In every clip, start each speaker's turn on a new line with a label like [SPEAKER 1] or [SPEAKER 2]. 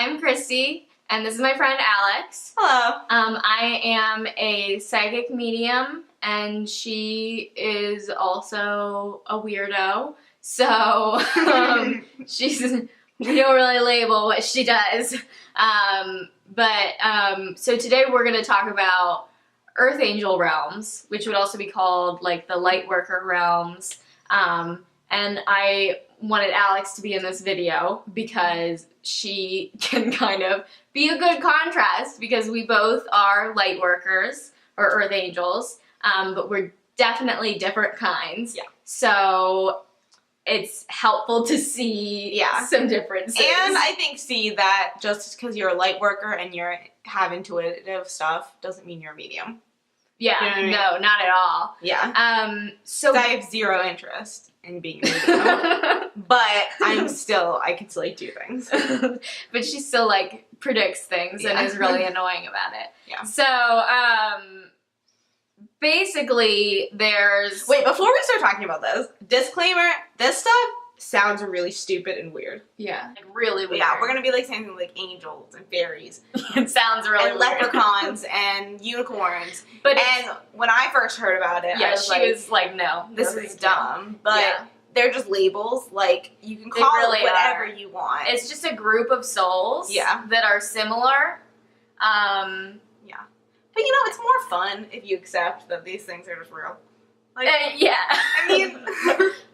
[SPEAKER 1] I'm Christy, and this is my friend Alex.
[SPEAKER 2] Hello.
[SPEAKER 1] I am a psychic medium, and she is also a weirdo. So we don't really label what she does. So today we're going to talk about Earth Angel realms, which would also be called like the Lightworker realms. And I wanted Alex to be in this video because she can kind of be a good contrast because we both are Lightworkers or Earth Angels, but we're definitely different kinds.
[SPEAKER 2] Yeah.
[SPEAKER 1] So it's helpful to see some differences.
[SPEAKER 2] And I think see that just because you're a light worker and you have intuitive stuff doesn't mean you're a medium.
[SPEAKER 1] Yeah,
[SPEAKER 2] you know what I mean?
[SPEAKER 1] No, not at all.
[SPEAKER 2] Yeah.
[SPEAKER 1] So
[SPEAKER 2] I have zero interest in being a medium, but I can still like do things.
[SPEAKER 1] But she still like predicts things and is really annoying about it.
[SPEAKER 2] Yeah.
[SPEAKER 1] So basically there's
[SPEAKER 2] Wait, before we start talking about this, disclaimer, this stuff sounds really stupid and weird.
[SPEAKER 1] Yeah. Like really weird.
[SPEAKER 2] Yeah, we're gonna be like saying like angels and fairies.
[SPEAKER 1] It sounds really
[SPEAKER 2] and
[SPEAKER 1] weird.
[SPEAKER 2] leprechauns and unicorns.
[SPEAKER 1] But
[SPEAKER 2] and when I first heard about it,
[SPEAKER 1] yeah,
[SPEAKER 2] I was like,
[SPEAKER 1] no,
[SPEAKER 2] this is dumb. But
[SPEAKER 1] yeah.
[SPEAKER 2] They're just labels. Like, you can call
[SPEAKER 1] really
[SPEAKER 2] it whatever you want.
[SPEAKER 1] It's just a group of souls that are similar.
[SPEAKER 2] Yeah. But you know, it's more fun if you accept that these things are just real. Like,
[SPEAKER 1] yeah.
[SPEAKER 2] I mean,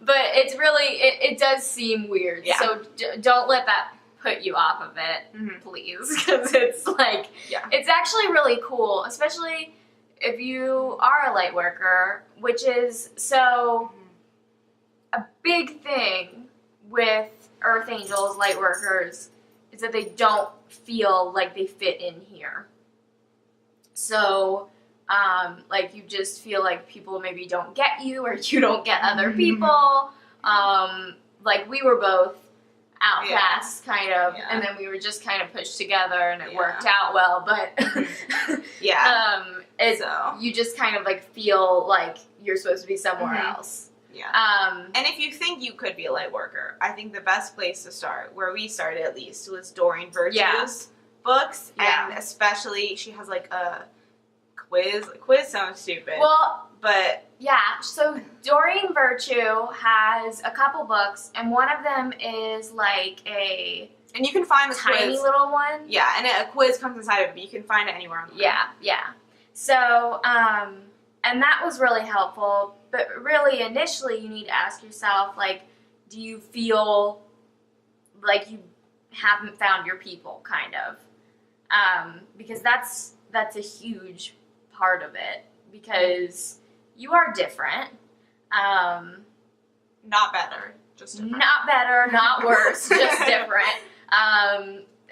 [SPEAKER 1] but it's really, it does seem weird.
[SPEAKER 2] Yeah.
[SPEAKER 1] So don't let that put you off of it, please. Because it's like, it's actually really cool, especially if you are a light worker, which is so a big thing with Earth Angels, light workers, is that they don't feel like they fit in here. So, like, you just feel like people maybe don't get you, or you don't get other people. Like, we were both outcasts, kind of, and then we were just kind of pushed together, and it worked out well, but, you just kind of, like, feel like you're supposed to be somewhere else.
[SPEAKER 2] Yeah. And if you think you could be a light worker, I think the best place to start, where we started at least, was Doreen Virtue's books. Yeah. And especially, she has like a quiz. A quiz sounds stupid.
[SPEAKER 1] Well,
[SPEAKER 2] but
[SPEAKER 1] yeah, so Doreen Virtue has a couple books, and one of them is like a...
[SPEAKER 2] And you can find the
[SPEAKER 1] tiny
[SPEAKER 2] quiz.
[SPEAKER 1] little one.
[SPEAKER 2] Yeah, and a quiz comes inside of it, but you can find it anywhere on the web.
[SPEAKER 1] Yeah. So, and that was really helpful, but really initially you need to ask yourself, like, do you feel like you haven't found your people, kind of? Because that's a huge part of it, because you are different.
[SPEAKER 2] Not better, just different.
[SPEAKER 1] Not better, not worse, just different.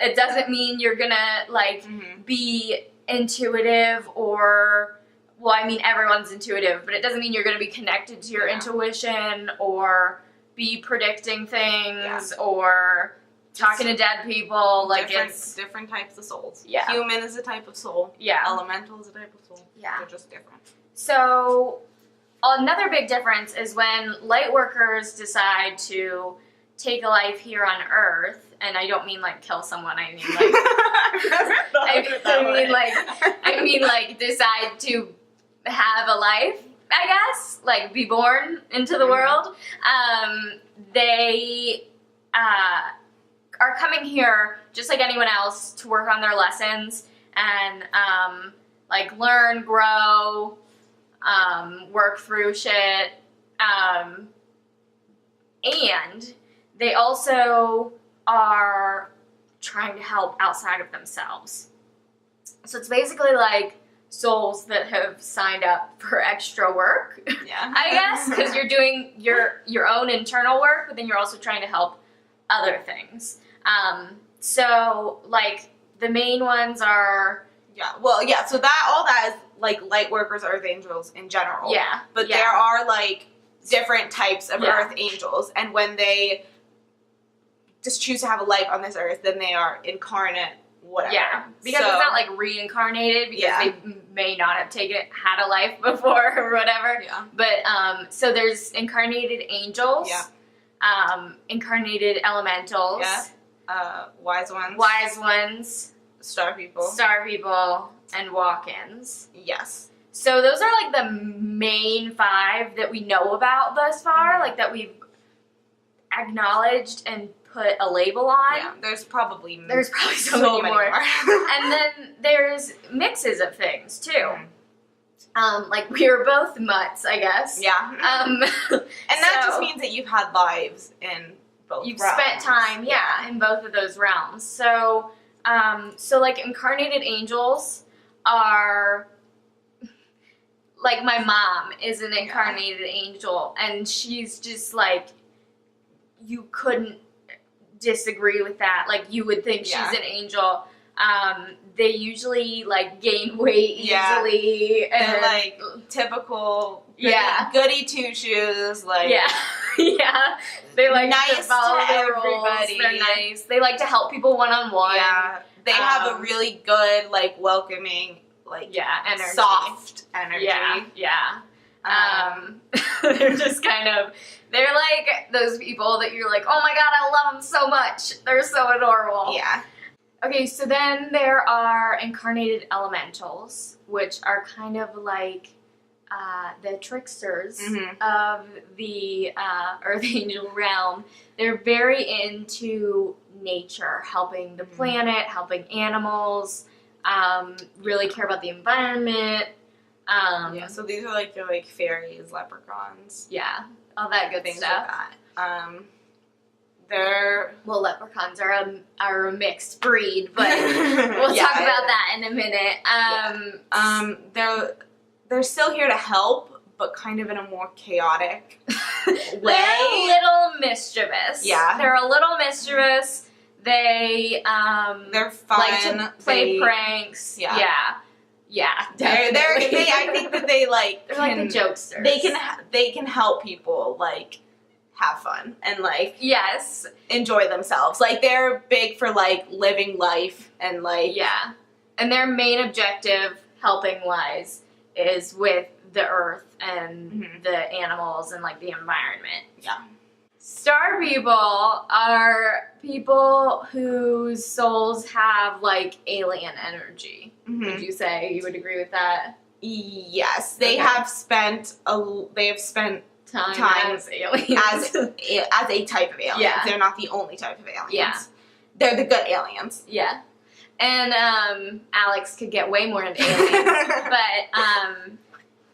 [SPEAKER 1] It doesn't mean you're gonna, like, be intuitive or... Well, I mean, everyone's intuitive, but it doesn't mean you're going to be connected to your intuition or be predicting things or talking to dead people. Like, it's
[SPEAKER 2] different types of souls.
[SPEAKER 1] Yeah.
[SPEAKER 2] Human is a type of soul.
[SPEAKER 1] Yeah.
[SPEAKER 2] Elemental is a type of soul.
[SPEAKER 1] Yeah.
[SPEAKER 2] They're just different.
[SPEAKER 1] So, another big difference is when light workers decide to take a life here on Earth, and I don't mean like kill someone, I mean like I mean like decide to have a life, I guess, like be born into the world. They are coming here just like anyone else to work on their lessons and like learn, grow, work through shit, and they also are trying to help outside of themselves. So it's basically like souls that have signed up for extra work, I guess, because you're doing your own internal work, but then you're also trying to help other things. So, like, the main ones are...
[SPEAKER 2] so that, all that is, like, light workers, earth angels in general.
[SPEAKER 1] Yeah.
[SPEAKER 2] But there are, like, different types of earth angels, and when they just choose to have a life on this earth, then they are incarnate, whatever.
[SPEAKER 1] Yeah, because it's not like reincarnated, because they may not have had a life before or whatever.
[SPEAKER 2] Yeah.
[SPEAKER 1] But, so there's incarnated angels, incarnated elementals,
[SPEAKER 2] Wise ones.
[SPEAKER 1] Wise ones.
[SPEAKER 2] Star people.
[SPEAKER 1] Star people. And walk-ins.
[SPEAKER 2] Yes.
[SPEAKER 1] So those are like the main 5 that we know about thus far, like that we've acknowledged and put a label on.
[SPEAKER 2] Yeah, there's probably
[SPEAKER 1] so many more. And then there's mixes of things too. Like we are both mutts, I guess.
[SPEAKER 2] Yeah. And that just means that you've had lives in both
[SPEAKER 1] you've
[SPEAKER 2] realms.
[SPEAKER 1] spent time, in both of those realms. So, like incarnated angels are, like my mom is an incarnated angel, and she's just like, you couldn't disagree with that. Like you would think she's an angel. They usually like gain weight easily, and
[SPEAKER 2] they're like typical goody two shoes. Like
[SPEAKER 1] they like
[SPEAKER 2] nice
[SPEAKER 1] to follow
[SPEAKER 2] to
[SPEAKER 1] the rules.
[SPEAKER 2] everybody.
[SPEAKER 1] They're nice. They like to help people one-on-one.
[SPEAKER 2] Yeah, they have a really good like welcoming
[SPEAKER 1] energy.
[SPEAKER 2] Soft energy.
[SPEAKER 1] They're just kind of, they're like those people that you're like, oh my god, I love them so much. They're so adorable.
[SPEAKER 2] Yeah.
[SPEAKER 1] Okay, so then there are incarnated elementals, which are kind of like the tricksters of the Earth Angel realm. They're very into nature, helping the planet, helping animals, really care about the environment.
[SPEAKER 2] So these are like your fairies, leprechauns.
[SPEAKER 1] Yeah, all that good
[SPEAKER 2] things
[SPEAKER 1] stuff.
[SPEAKER 2] Like that.
[SPEAKER 1] Leprechauns are a mixed breed, but we'll talk about that in a minute.
[SPEAKER 2] They're still here to help, but kind of in a more chaotic way.
[SPEAKER 1] They're a little mischievous.
[SPEAKER 2] Yeah.
[SPEAKER 1] They're a little mischievous. They're
[SPEAKER 2] fun.
[SPEAKER 1] Like to play pranks. Yeah, definitely.
[SPEAKER 2] I think that they're like the
[SPEAKER 1] jokesters.
[SPEAKER 2] They can help people have fun and enjoy themselves. Like they're big for living life and
[SPEAKER 1] and their main objective, helping wise, is with the earth and the animals and the environment.
[SPEAKER 2] Yeah.
[SPEAKER 1] Star people are people whose souls have alien energy. Would you say you would agree with that?
[SPEAKER 2] Yes, they have spent time
[SPEAKER 1] as aliens.
[SPEAKER 2] as a type of alien.
[SPEAKER 1] Yeah.
[SPEAKER 2] They're not the only type of aliens.
[SPEAKER 1] Yeah.
[SPEAKER 2] They're the good aliens.
[SPEAKER 1] Yeah. And Alex could get way more into aliens. But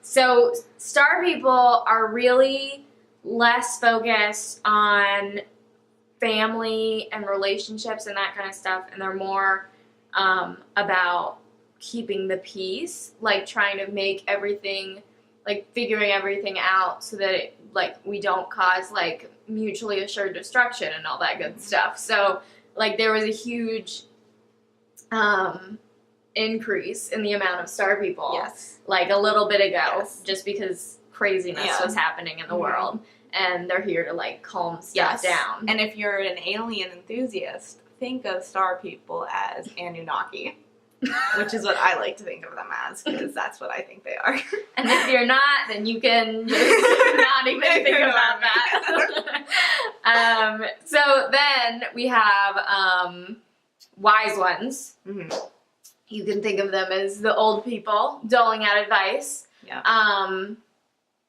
[SPEAKER 1] so star people are really less focused on family and relationships and that kind of stuff, and they're more about keeping the peace, trying to make everything, figuring everything out so that we don't cause mutually assured destruction and all that good stuff. So there was a huge increase in the amount of star people.
[SPEAKER 2] Yes.
[SPEAKER 1] A little bit ago, just because craziness was happening in the world, and they're here to calm stuff down.
[SPEAKER 2] And if you're an alien enthusiast, think of star people as Anunnaki, which is what I like to think of them as, because that's what I think they are.
[SPEAKER 1] And if you're not, then you can just not even think about that. So then we have wise ones. You can think of them as the old people doling out advice.
[SPEAKER 2] Yeah.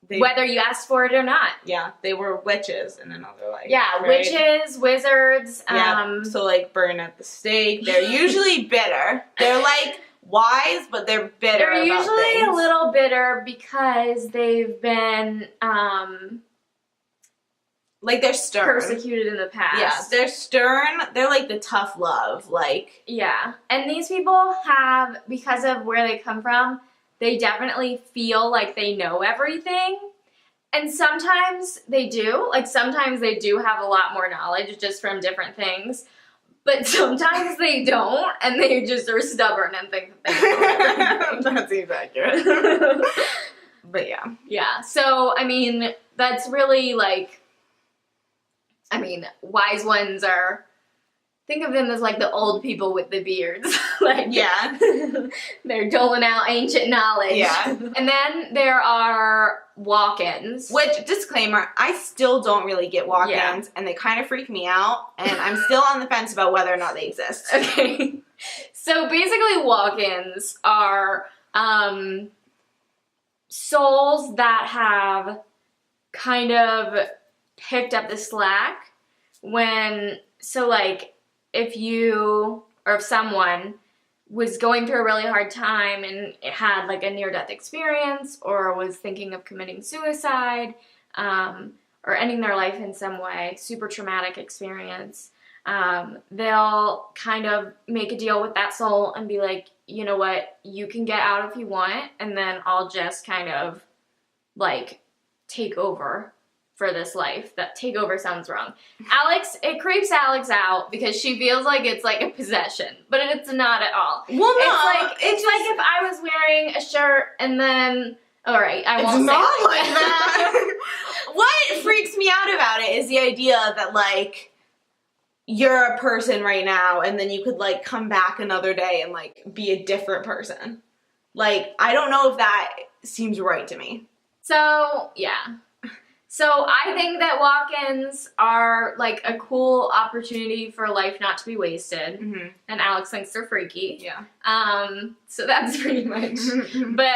[SPEAKER 1] Whether you asked for it or not.
[SPEAKER 2] Yeah, they were witches in another life.
[SPEAKER 1] Yeah,
[SPEAKER 2] right?
[SPEAKER 1] Witches, wizards.
[SPEAKER 2] So burn at the stake. They're usually bitter. They're wise, but they're bitter.
[SPEAKER 1] They're
[SPEAKER 2] about
[SPEAKER 1] usually
[SPEAKER 2] things.
[SPEAKER 1] a little bitter because they've been
[SPEAKER 2] they're stern,
[SPEAKER 1] persecuted in the past.
[SPEAKER 2] Yeah, they're stern. They're the tough love.
[SPEAKER 1] Yeah, and these people have, because of where they come from, they definitely feel like they know everything. And sometimes they do. Sometimes they do have a lot more knowledge just from different things. But sometimes they don't, and they just are stubborn and think that they know everything.
[SPEAKER 2] That seems accurate. But yeah.
[SPEAKER 1] Yeah, so, that's really, wise ones are... Think of them as the old people with the beards.
[SPEAKER 2] Yeah.
[SPEAKER 1] They're doling out ancient knowledge.
[SPEAKER 2] Yeah.
[SPEAKER 1] And then there are walk-ins.
[SPEAKER 2] Which, disclaimer, I still don't really get walk-ins, and they kind of freak me out, and I'm still on the fence about whether or not they exist.
[SPEAKER 1] Okay. So basically walk-ins are souls that have kind of picked up the slack when, so like if you or if someone was going through a really hard time and it had like a near-death experience or was thinking of committing suicide or ending their life in some way, super traumatic experience, they'll kind of make a deal with that soul and be like, you know what, you can get out if you want, and then I'll just kind of like take over for this life. That take over sounds wrong. Alex, it creeps Alex out because she feels like it's like a possession, but it's not at all.
[SPEAKER 2] Well, no,
[SPEAKER 1] it's like if I was wearing a shirt and then, all right, I won't say
[SPEAKER 2] it's not
[SPEAKER 1] it
[SPEAKER 2] like that. What freaks me out about it is the idea that like you're a person right now and then you could like come back another day and like be a different person. Like, I don't know if that seems right to me.
[SPEAKER 1] So, yeah. So I think that walk-ins are like a cool opportunity for life not to be wasted. Mm-hmm. And Alex thinks they're freaky.
[SPEAKER 2] Yeah.
[SPEAKER 1] So that's pretty much. But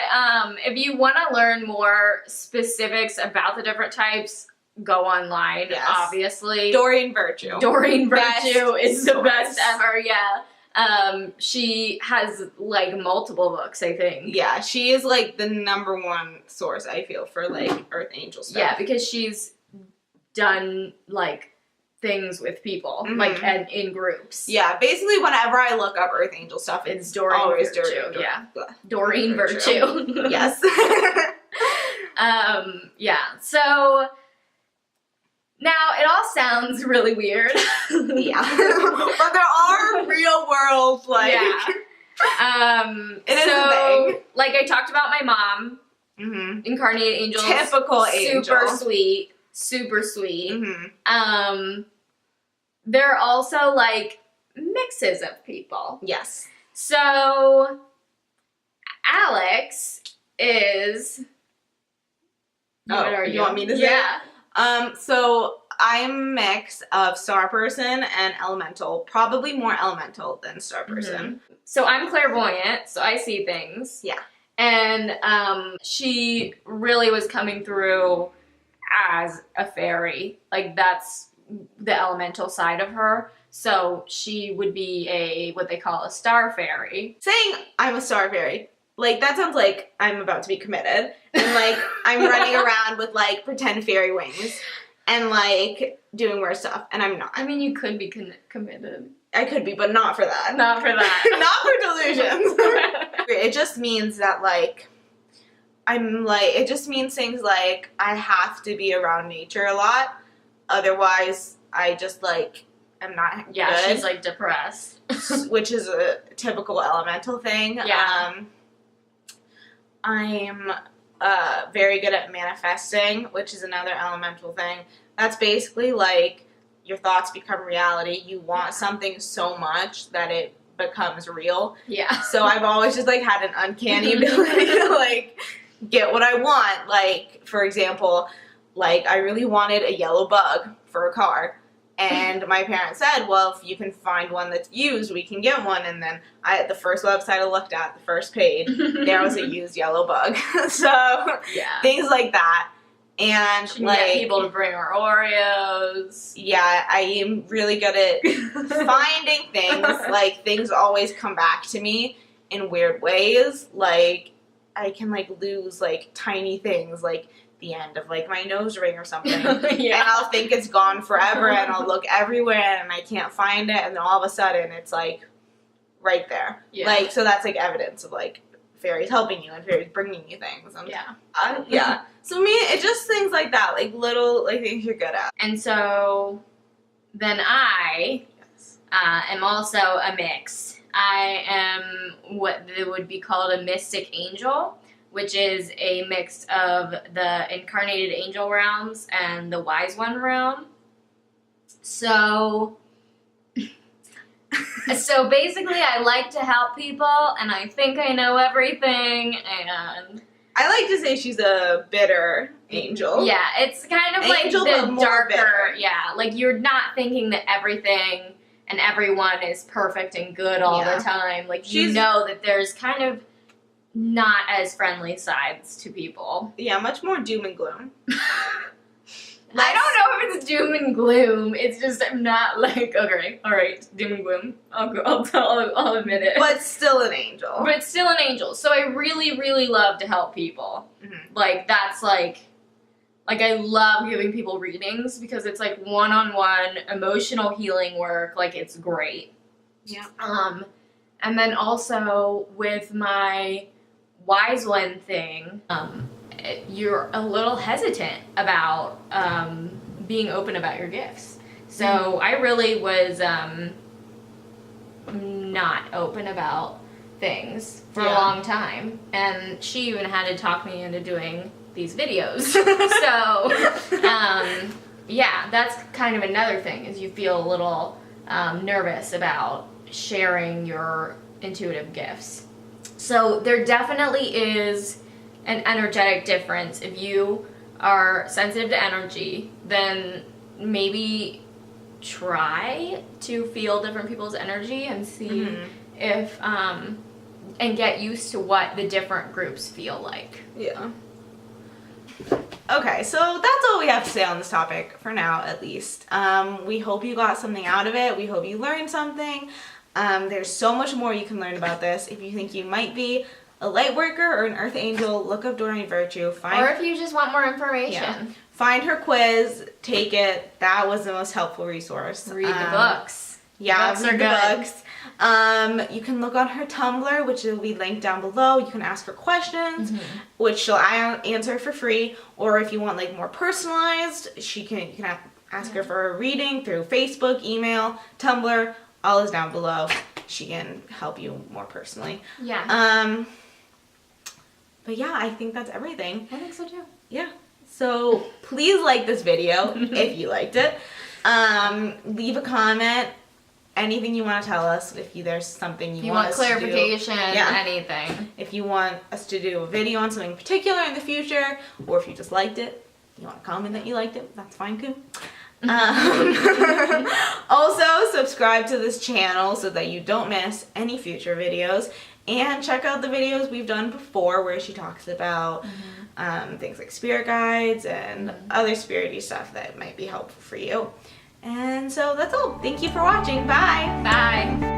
[SPEAKER 1] if you want to learn more specifics about the different types, go online, yes. Obviously.
[SPEAKER 2] Doreen Virtue.
[SPEAKER 1] Doreen Virtue is the best ever, yeah. She has like multiple books, I think.
[SPEAKER 2] Yeah, she is like the #1 source, I feel, for like Earth Angel stuff.
[SPEAKER 1] Yeah, because she's done like things with people, like in groups.
[SPEAKER 2] Yeah, basically whenever I look up Earth Angel stuff, it's
[SPEAKER 1] Doreen Virtue. Yeah. Doreen Virtue.
[SPEAKER 2] Yes.
[SPEAKER 1] Yeah, so now, it all sounds really weird.
[SPEAKER 2] Yeah. But there are real world, like...
[SPEAKER 1] Yeah.
[SPEAKER 2] It is a thing.
[SPEAKER 1] Like I talked about my mom, incarnated angels.
[SPEAKER 2] Typical angel.
[SPEAKER 1] Super sweet. They're also, like, mixes of people.
[SPEAKER 2] Yes.
[SPEAKER 1] So, Alex is...
[SPEAKER 2] What are you want me to say?
[SPEAKER 1] Yeah.
[SPEAKER 2] So I'm a mix of star person and elemental, probably more elemental than star person.
[SPEAKER 1] So I'm clairvoyant, so I see things.
[SPEAKER 2] Yeah.
[SPEAKER 1] And she really was coming through as a fairy. Like that's the elemental side of her. So she would be what they call a star fairy.
[SPEAKER 2] Saying I'm a star fairy, like, that sounds like I'm about to be committed. And, like, I'm running around with, like, pretend fairy wings. And, like, doing weird stuff. And I'm not.
[SPEAKER 1] I mean, you could be committed.
[SPEAKER 2] I could be, but not for that.
[SPEAKER 1] Not for that.
[SPEAKER 2] Not for delusions. It just means that, like, it just means things like I have to be around nature a lot. Otherwise, I just, like, am not good.
[SPEAKER 1] Yeah, she's, like, depressed.
[SPEAKER 2] Which is a typical elemental thing.
[SPEAKER 1] Yeah.
[SPEAKER 2] I'm very good at manifesting, which is another elemental thing. That's basically like your thoughts become reality. You want something so much that it becomes real.
[SPEAKER 1] Yeah.
[SPEAKER 2] So I've always just like had an uncanny ability to like get what I want. Like, for example, like I really wanted a yellow bug for a car. And my parents said, well, if you can find one that's used, we can get one. And then the first website I looked at, the first page, there was a used yellow bug. So,
[SPEAKER 1] yeah.
[SPEAKER 2] Things like that. And,
[SPEAKER 1] she can get people to bring her Oreos.
[SPEAKER 2] Yeah, I am really good at finding things. Like, things always come back to me in weird ways. Like, I can, like, lose, like, tiny things, like the end of like my nose ring or something. Yeah. And I'll think it's gone forever and I'll look everywhere and I can't find it, and then all of a sudden it's like right there. Yeah. Like, so that's like evidence of like fairies helping you and fairies bringing you things. And,
[SPEAKER 1] yeah.
[SPEAKER 2] Yeah. So me, it's just things like that, like little like things you're good at.
[SPEAKER 1] And so then I am also a mix. I am what would be called a mystic angel, which is a mix of the incarnated angel realms and the wise one realm. So basically I like to help people, and I think I know everything, and
[SPEAKER 2] I like to say she's a bitter angel.
[SPEAKER 1] Yeah, it's kind of
[SPEAKER 2] angel,
[SPEAKER 1] like the darker,
[SPEAKER 2] bitter.
[SPEAKER 1] Yeah, like you're not thinking that everything and everyone is perfect and good all the time. Like, you know that there's kind of not as friendly sides to people.
[SPEAKER 2] Yeah, much more doom and gloom.
[SPEAKER 1] I don't know if it's doom and gloom. It's just I'm not like, okay, all right, doom and gloom. I'll admit it.
[SPEAKER 2] But still an angel.
[SPEAKER 1] But still an angel. So I really, really love to help people. Mm-hmm. Like, that's like I love giving people readings because it's like one-on-one emotional healing work. Like, it's great.
[SPEAKER 2] Yeah.
[SPEAKER 1] And then also with my Wise One thing, you're a little hesitant about being open about your gifts. So I really was not open about things for a long time. And she even had to talk me into doing these videos. So, yeah, that's kind of another thing, is you feel a little nervous about sharing your intuitive gifts. So there definitely is an energetic difference. If you are sensitive to energy, then maybe try to feel different people's energy and see if and get used to what the different groups feel like.
[SPEAKER 2] Yeah. Okay, so that's all we have to say on this topic, for now at least. We hope you got something out of it. We hope you learned something. There's so much more you can learn about this. If you think you might be a light worker or an earth angel, look up Doreen Virtue.
[SPEAKER 1] Or if you just want more information.
[SPEAKER 2] Find her quiz, take it. That was the most helpful resource.
[SPEAKER 1] Read the books.
[SPEAKER 2] Yeah,
[SPEAKER 1] books are
[SPEAKER 2] read
[SPEAKER 1] good.
[SPEAKER 2] The books. You can look on her Tumblr, which will be linked down below. You can ask her questions, which she'll answer for free. Or if you want like more personalized, you can ask her for a reading through Facebook, email, Tumblr. All is down below. She can help you more personally.
[SPEAKER 1] Yeah.
[SPEAKER 2] But yeah, I think that's everything.
[SPEAKER 1] I think so too.
[SPEAKER 2] Yeah. So please like this video if you liked it. Leave a comment. Anything you want to tell us. If there's something you want us
[SPEAKER 1] clarification,
[SPEAKER 2] to do.
[SPEAKER 1] anything.
[SPEAKER 2] If you want us to do a video on something particular in the future, or if you just liked it, you want to comment that you liked it, that's fine too. Also, subscribe to this channel so that you don't miss any future videos, and check out the videos we've done before where she talks about things like spirit guides and other spirity stuff that might be helpful for you. And so that's all. Thank you for watching. Bye.
[SPEAKER 1] Bye.